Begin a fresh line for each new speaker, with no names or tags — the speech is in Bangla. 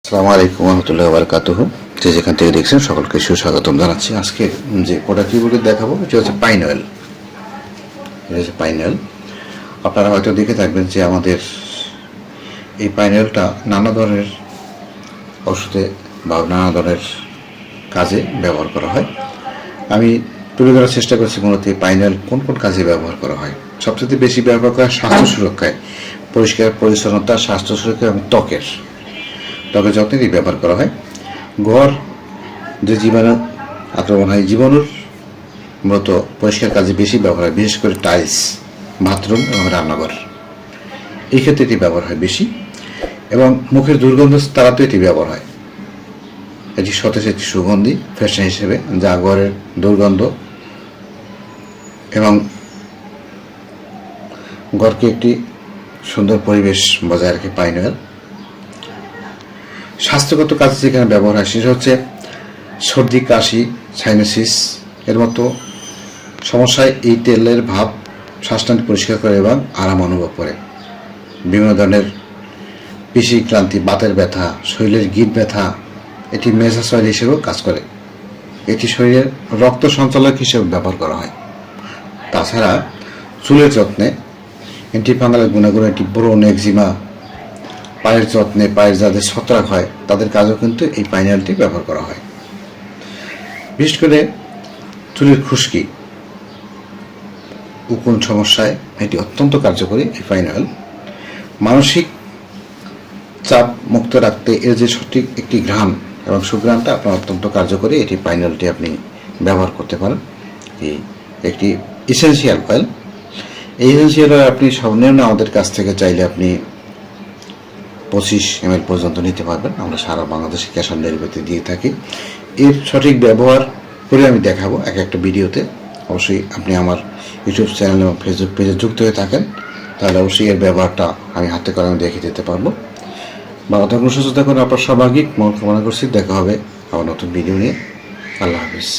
আসসালামু আলাইকুম রহমতুল্লাহ বারাকাতুহু। যে যেখান থেকে দেখছেন সকলকে সুস্বাগতম জানাচ্ছি। আজকে যে প্রোডাক্টগুলো দেখাবো এটা হচ্ছে পাইন অয়েল। এটা হচ্ছে পাইন অয়েল। আপনারা হয়তো দেখে থাকবেন যে আমাদের এই পাইন অয়েলটা নানা ধরনের ওষুধে বা নানা ধরনের কাজে ব্যবহার করা হয়। আমি তুলে ধরার চেষ্টা করছি মূলত এই পাইন অয়েল কোন কোন কাজে ব্যবহার করা হয়। সবচেয়ে বেশি ব্যবহার করা স্বাস্থ্য সুরক্ষায়, পরিষ্কার পরিচ্ছন্নতা, স্বাস্থ্য সুরক্ষা এবং ত্বকের যত্নেরই ব্যবহার করা হয়। ঘর যে জীবাণু আক্রমণ হয়, জীবাণুর মূলত পরিষ্কার কাজে বেশি ব্যবহার হয়, বিশেষ করে টাইলস, বাথরুম এবং রান্নাঘর, এই ক্ষেত্রে এটি ব্যবহার হয় বেশি। এবং মুখের দুর্গন্ধ তাড়াতে এটি ব্যবহার হয়। এটি সতেজ একটি সুগন্ধি ফ্যাশন হিসেবে, যা ঘরের দুর্গন্ধ এবং ঘরকে একটি সুন্দর পরিবেশ বজায় রাখে পাইন অয়েল। স্বাস্থ্যগত কাজে যেখানে ব্যবহার হয় সেটা হচ্ছে সর্দি, কাশি, সাইনোসিস এর মতো সমস্যায় এই তেলের ভাব শ্বাসনালী পরিষ্কার করে এবং আরাম অনুভব করে। বিভিন্ন ধরনের পেশি ক্লান্তি, বাতের ব্যথা, শরীরের গিঁট ব্যথা এটি মেসাজ অয়েল হিসেবেও কাজ করে। এটি শরীরের রক্ত সঞ্চালক হিসেবে ব্যবহার করা হয়। তাছাড়া চুলের যত্নে অ্যান্টিফাঙ্গালের গুণাগুণ, এটি ব্রণ, একজিমা, পায়ের যত্নে, পায়ের যাদের ছত্রাক হয় তাদের কাজেও কিন্তু এই পাইন অয়েলটি ব্যবহার করা হয়। বিশেষ করে চুলের খুশকি, উকুন সমস্যায় এটি অত্যন্ত কার্যকরী এই পাইন অয়েল। মানসিক চাপ মুক্ত রাখতে এর যে সঠিক একটি ঘ্রাণ এবং সুঘ্রাণটা আপনার অত্যন্ত কার্যকরী। এটি পাইন অয়েলটি আপনি ব্যবহার করতে পারেন। এই একটি ইসেনশিয়াল অয়েল। এই ইসেনশিয়াল অয়েল আপনি সর্বনিম্ন আমাদের কাছ থেকে চাইলে আপনি 25 ml পর্যন্ত নিতে পারবেন। আমরা সারা বাংলাদেশে ক্যাশ অন ডেলিভারিতে দিয়ে থাকি। এর সঠিক ব্যবহার করে আমি দেখাবো এক একটা ভিডিওতে। অবশ্যই আপনি আমার ইউটিউব চ্যানেল এবং ফেসবুক পেজে যুক্ত হয়ে থাকেন, তাহলে অবশ্যই এর ব্যবহারটা আমি হাতে করে আমি দেখিয়ে দিতে পারবো। ভালো থাকুন, সুস্থ থাকুন, আপনার সৌভাগ্যিক মঙ্গল কামনা করছি। দেখা হবে আবার নতুন ভিডিও নিয়ে। আল্লাহ হাফিজ।